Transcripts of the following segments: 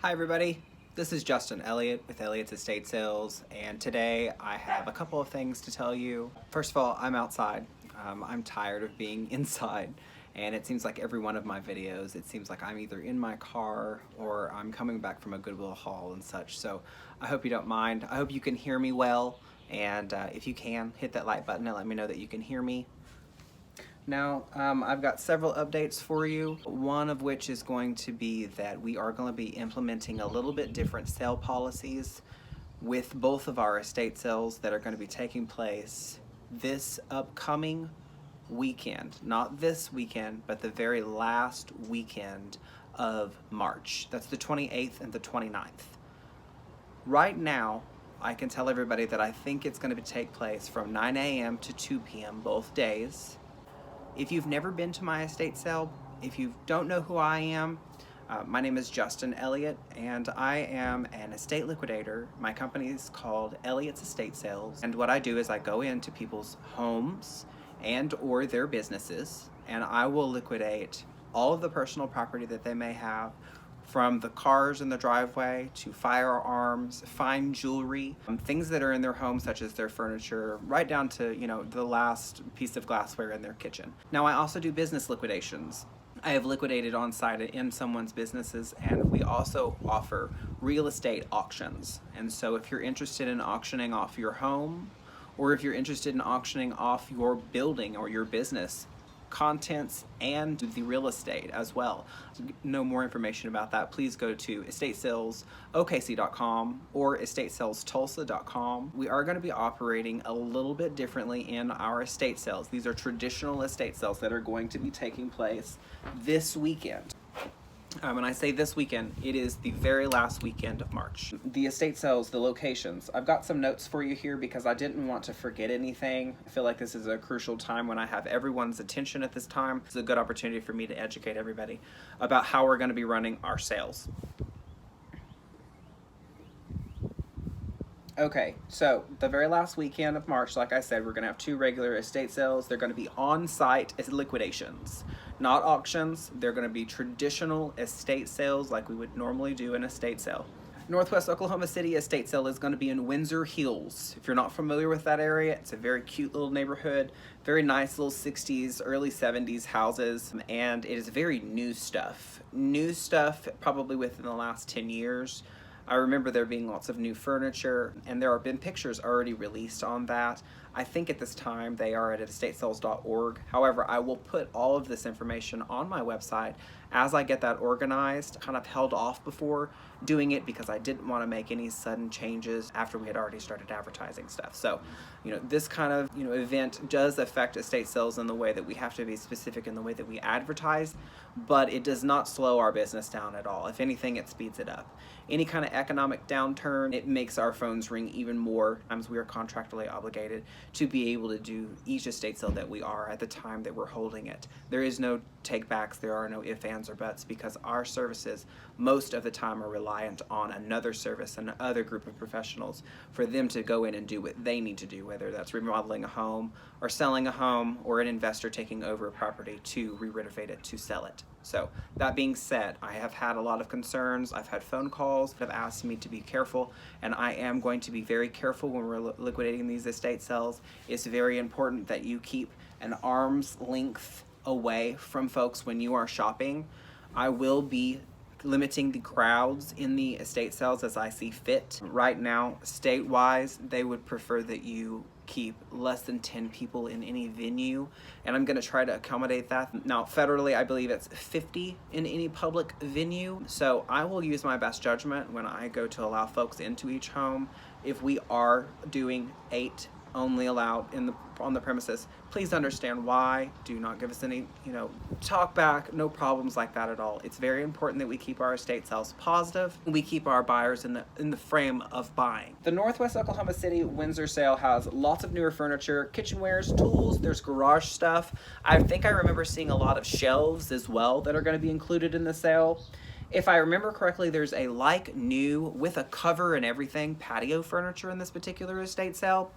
Hi everybody, this is Justin Elliott with Elliott's Estate Sales, and today I have a couple of things to tell you. First of all, I'm outside. I'm tired of being inside, and it seems like every one of my videos, it seems like I'm either in my car or I'm coming back from a Goodwill haul and such, so I hope you don't mind. I hope you can hear me well, and if you can, hit that like button and let me know that you can hear me. Now, I've got several updates for you, one of which is going to be that we are going to be implementing a little bit different sale policies with both of our estate sales that are going to be taking place this upcoming weekend. Not this weekend, but the very last weekend of March. That's the 28th and the 29th. Right now, I can tell everybody that I think it's going to take place from 9 a.m. to 2 p.m. both days. If you've never been to my estate sale, if you don't know who I am, my name is Justin Elliott, and I am an estate liquidator. My company is called Elliott's Estate Sales, and what I do is I go into people's homes and or their businesses, and I will liquidate all of the personal property that they may have, from the cars in the driveway to firearms, fine jewelry, things that are in their home such as their furniture, right down to, the last piece of glassware in their kitchen. Now I also do business liquidations. I have liquidated on site in someone's businesses, and we also offer real estate auctions. And so if you're interested in auctioning off your home, or if you're interested in auctioning off your building or your business contents and the real estate as well. To know more information about that, please go to estatesalesokc.com or estatesalestulsa.com. We are going to be operating a little bit differently in our estate sales. These are traditional estate sales that are going to be taking place this weekend. When I say this weekend, it is the very last weekend of March. The estate sales, the locations. I've got some notes for you here because I didn't want to forget anything. I feel like this is a crucial time when I have everyone's attention at this time. It's a good opportunity for me to educate everybody about how we're going to be running our sales. Okay, so the very last weekend of March, like I said, we're going to have two regular estate sales. They're going to be on-site liquidations, not auctions. They're going to be traditional estate sales like we would normally do an estate sale. Northwest Oklahoma City estate sale is going to be in Windsor Hills. If you're not familiar with that area, it's a very cute little neighborhood, very nice little 60s, early 70s houses, and it is very new stuff. New stuff probably within the last 10 years. I remember there being lots of new furniture, and there have been pictures already released on that. I think at this time they are at estatesales.org. However, I will put all of this information on my website as I get that organized. Kind of held off before doing it because I didn't want to make any sudden changes after we had already started advertising stuff. So, this kind of, event does affect estate sales in the way that we have to be specific in the way that we advertise, but it does not slow our business down at all. If anything, it speeds it up. Any kind of economic downturn, it makes our phones ring even more. Sometimes we are contractually obligated to be able to do each estate sale that we are at the time that we're holding it. There is no takebacks, there are no ifs, ands, or buts, because our services most of the time are reliant on another service, another group of professionals, for them to go in and do what they need to do, whether that's remodeling a home or selling a home, or an investor taking over a property to re-renovate it, to sell it. So that being said, I have had a lot of concerns. I've had phone calls that have asked me to be careful, and I am going to be very careful when we're liquidating these estate sales. It's very important that you keep an arm's length away from folks when you are shopping. I will be limiting the crowds in the estate sales as I see fit. Right now, state-wise, they would prefer that you keep less than 10 people in any venue, and I'm going to try to accommodate that. Now, federally, I believe it's 50 in any public venue, so I will use my best judgment when I go to allow folks into each home. If we are doing 8 only allowed on the premises, please understand why. Do not give us any, talk back, no problems like that at all. It's very important that we keep our estate sales positive. We keep our buyers in the frame of buying. The Northwest Oklahoma City Windsor sale has lots of newer furniture, kitchenwares, tools, there's garage stuff. I think I remember seeing a lot of shelves as well that are going to be included in the sale. If I remember correctly, there's a like new, with a cover and everything, patio furniture in this particular estate sale.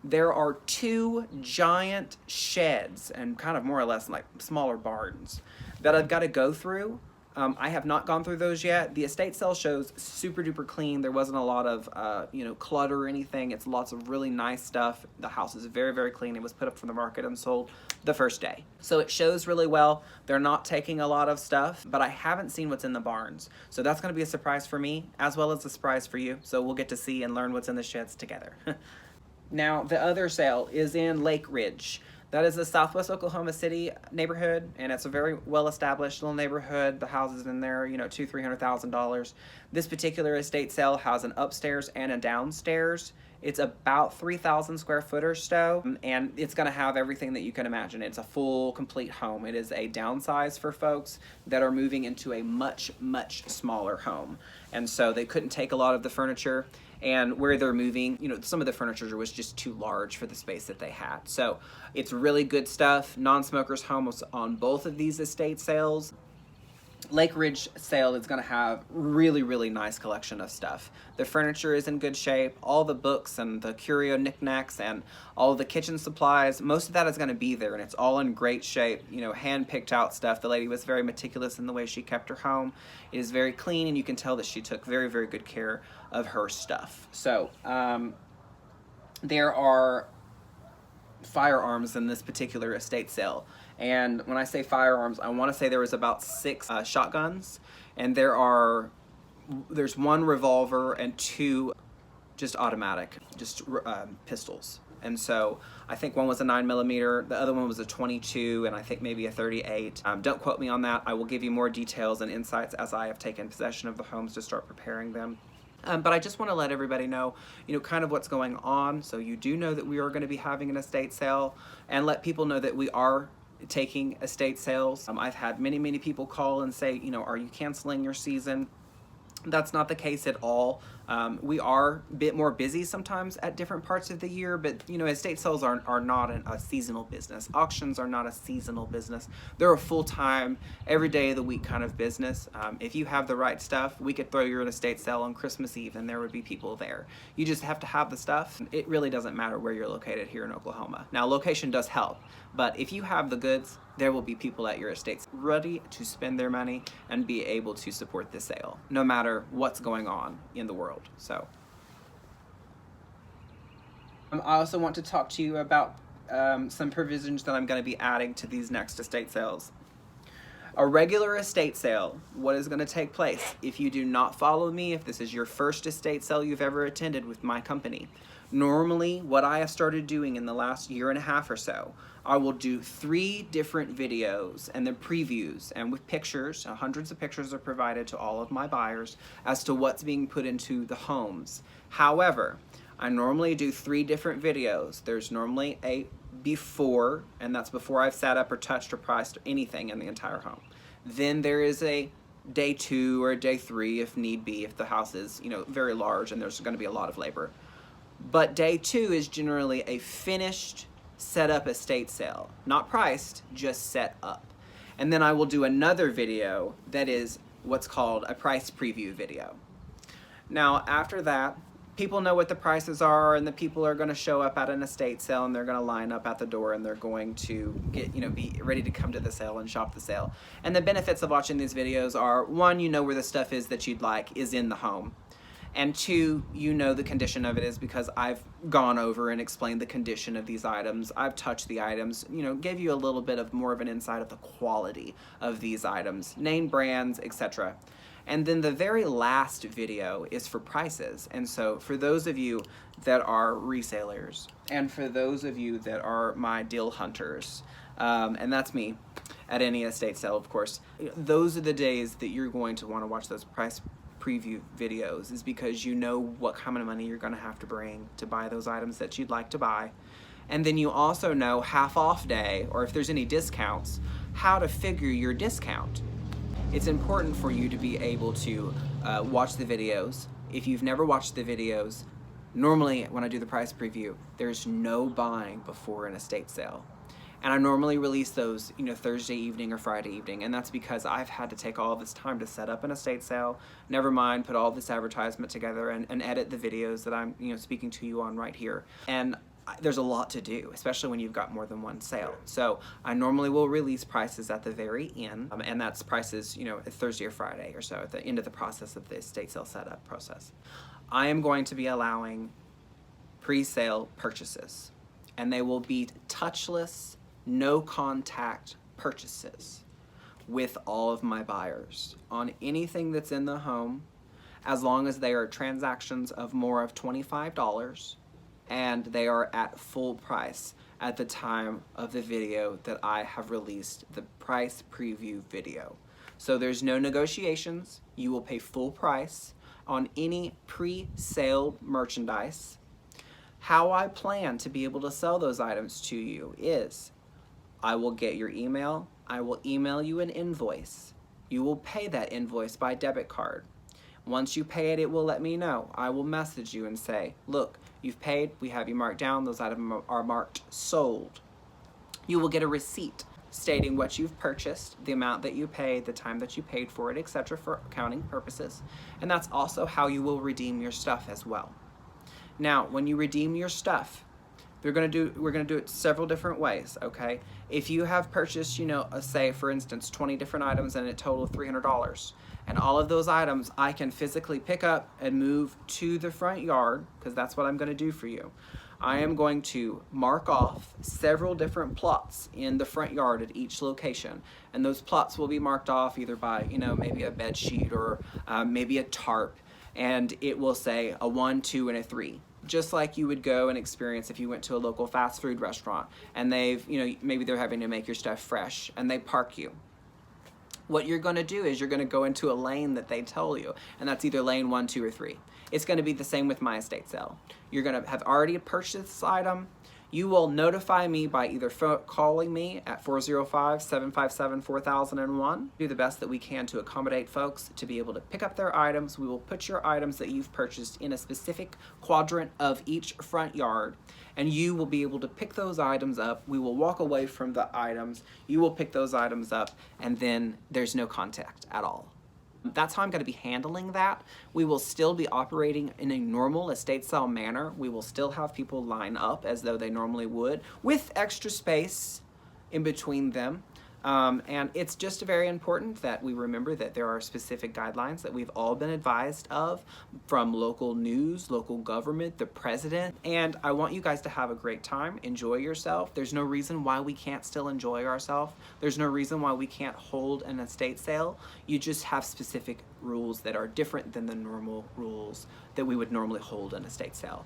There are 2 giant sheds, and kind of more or less like smaller barns, that I've got to go through I have not gone through those yet. The estate sale shows super duper clean. There wasn't a lot of clutter or anything. It's lots of really nice stuff. The house is very, very clean. It was put up for the market and sold the first day. So it shows really well. They're not taking a lot of stuff, but I haven't seen what's in the barns. So that's going to be a surprise for me as well as a surprise for you. So we'll get to see and learn what's in the sheds together. Now, the other sale is in Lake Ridge. That is the Southwest Oklahoma City neighborhood, and it's a very well-established little neighborhood. The houses in there, $200,000-$300,000. This particular estate sale has an upstairs and a downstairs. It's about 3,000 square foot or so, and it's going to have everything that you can imagine. It's a full, complete home. It is a downsize for folks that are moving into a much, much smaller home, and so they couldn't take a lot of the furniture. And where they're moving, some of the furniture was just too large for the space that they had. So it's really good stuff. Non-smokers homes on both of these estate sales. Lake Ridge sale is going to have really, really nice collection of stuff. The furniture is in good shape. All the books and the curio knickknacks and all the kitchen supplies, most of that is going to be there, and it's all in great shape. Hand-picked out stuff. The lady was very meticulous in the way she kept her home. It is very clean, and you can tell that she took very, very good care of her stuff. So there are firearms in this particular estate sale. And when I say firearms, I want to say there was about 6 shotguns, and there's 1 revolver and 2 just automatic, pistols. And so I think one was a 9mm, the other one was a 22, and I think maybe a 38. Don't quote me on that. I will give you more details and insights as I have taken possession of the homes to start preparing them. But I just want to let everybody know, kind of what's going on. So you do know that we are going to be having an estate sale, and let people know that we are taking estate sales. I've had many, many people call and say, are you canceling your season? That's not the case at all. We are a bit more busy sometimes at different parts of the year, but estate sales are not a seasonal business. Auctions are not a seasonal business. They're a full-time, every day of the week kind of business. If you have the right stuff, we could throw you an estate sale on Christmas Eve and there would be people there. You just have to have the stuff. It really doesn't matter where you're located here in Oklahoma. Now, location does help, but if you have the goods, there will be people at your estates ready to spend their money and be able to support this sale, no matter what's going on in the world. So I also want to talk to you about some provisions that I'm going to be adding to these next estate sales. A regular estate sale, what is going to take place if you do not follow me, if this is your first estate sale you've ever attended with my company. Normally, what I have started doing in the last year and a half or so, I will do 3 different videos and then previews, and with pictures, hundreds of pictures are provided to all of my buyers as to what's being put into the homes. However, I normally do 3 different videos. There's normally a before, and that's before I've set up or touched or priced or anything in the entire home. Then there is a day 2 or day 3 if need be, if the house is very large and there's going to be a lot of labor. But day 2 is generally a finished, set up estate sale. Not priced, just set up. And then I will do another video that is what's called a price preview video. Now, after that, people know what the prices are, and the people are going to show up at an estate sale, and they're going to line up at the door, and they're going to get, be ready to come to the sale and shop the sale. And the benefits of watching these videos are, 1, you know where the stuff is that you'd like is in the home. And 2, you know the condition of it is because I've gone over and explained the condition of these items. I've touched the items, gave you a little bit of more of an insight of the quality of these items, name brands, etc. And then the very last video is for prices. And so for those of you that are resellers, and for those of you that are my deal hunters, and that's me at any estate sale, of course, those are the days that you're going to want to watch those price preview videos, is because you know what kind of money you're going to have to bring to buy those items that you'd like to buy. And then you also know half off day, or if there's any discounts, how to figure your discount. It's important for you to be able to watch the videos. If you've never watched the videos, normally when I do the price preview, there's no buying before an estate sale. And I normally release those, Thursday evening or Friday evening, and that's because I've had to take all this time to set up an estate sale, never mind put all this advertisement together and edit the videos that I'm, speaking to you on right here. And there's a lot to do, especially when you've got more than one sale. So I normally will release prices at the very end, and that's prices, Thursday or Friday or so at the end of the process of the estate sale setup process. I am going to be allowing pre-sale purchases, and they will be touchless, no contact purchases with all of my buyers on anything that's in the home, as long as they are transactions of more of $25 and they are at full price at the time of the video that I have released the price preview video. So there's no negotiations. You will pay full price on any pre-sale merchandise. How I plan to be able to sell those items to you is I will get your email. I will email you an invoice. You will pay that invoice by debit card. Once you pay it, it will let me know. I will message you and say, look, you've paid, we have you marked down, those items are marked sold. You will get a receipt stating what you've purchased, the amount that you paid, the time that you paid for it, etc. for accounting purposes. And that's also how you will redeem your stuff as well. Now, when you redeem your stuff, we're gonna do it several different ways, okay? If you have purchased, say for instance, 20 different items and a total of $300, and all of those items I can physically pick up and move to the front yard, because that's what I'm gonna do for you. I am going to mark off several different plots in the front yard at each location, and those plots will be marked off either by, maybe a bed sheet or maybe a tarp, and it will say a 1, 2, and a 3. Just like you would go and experience if you went to a local fast food restaurant and maybe they're having to make your stuff fresh and they park you. What you're going to do is you're going to go into a lane that they tell you, and that's either lane 1, 2, or 3. It's going to be the same with my estate sale. You're going to have already purchased this item. You will notify me by either calling me at 405-757-4001. Do the best that we can to accommodate folks to be able to pick up their items. We will put your items that you've purchased in a specific quadrant of each front yard, and you will be able to pick those items up. We will walk away from the items. You will pick those items up, and then there's no contact at all. That's how I'm going to be handling that. We will still be operating in a normal estate sale manner. We will still have people line up as though they normally would, with extra space in between them. And it's just very important that we remember that there are specific guidelines that we've all been advised of from local news, local government, the president. And I want you guys to have a great time, enjoy yourself. There's no reason why we can't still enjoy ourselves. There's no reason why we can't hold an estate sale. You just have specific rules that are different than the normal rules that we would normally hold an estate sale.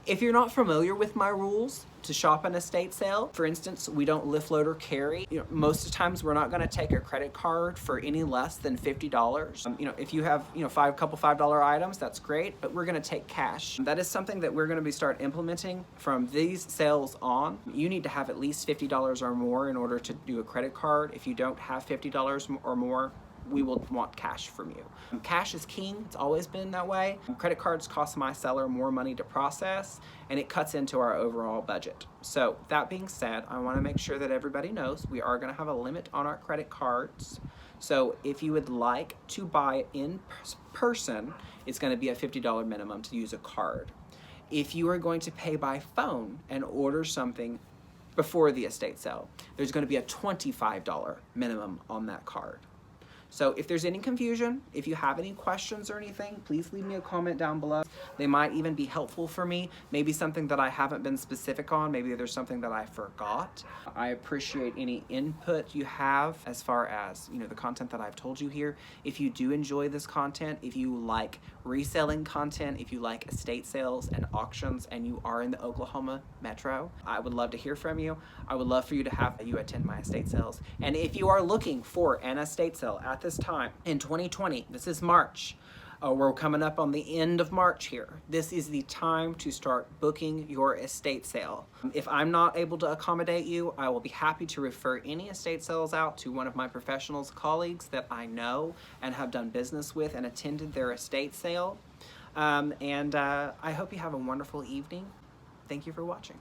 If you're not familiar with my rules to shop an estate sale, for instance, we don't lift, load, or carry. Most of the times we're not going to take a credit card for any less than $50. If you have couple $5 items, that's great, but we're going to take cash. That is something that we're going to start implementing from these sales on. You need to have at least $50 or more in order to do a credit card. If you don't have $50 or more, we will want cash from you. Cash is king. It's always been that way. Credit cards cost my seller more money to process, and it cuts into our overall budget. So that being said, I want to make sure that everybody knows we are going to have a limit on our credit cards. So if you would like to buy in person, it's going to be a $50 minimum to use a card. If you are going to pay by phone and order something before the estate sale, there's going to be a $25 minimum on that card. So if there's any confusion, if you have any questions or anything, please leave me a comment down below. They might even be helpful for me. Maybe something that I haven't been specific on. Maybe there's something that I forgot. I appreciate any input you have as far as, the content that I've told you here. If you do enjoy this content, if you like reselling content, if you like estate sales and auctions, and you are in the Oklahoma metro, I would love to hear from you. I would love for you to have you attend my estate sales. And if you are looking for an estate sale at this time in 2020, this is March. We're coming up on the end of March here. This is the time to start booking your estate sale. If I'm not able to accommodate you, I will be happy to refer any estate sales out to one of my professionals, colleagues that I know and have done business with and attended their estate sale. I hope you have a wonderful evening. Thank you for watching.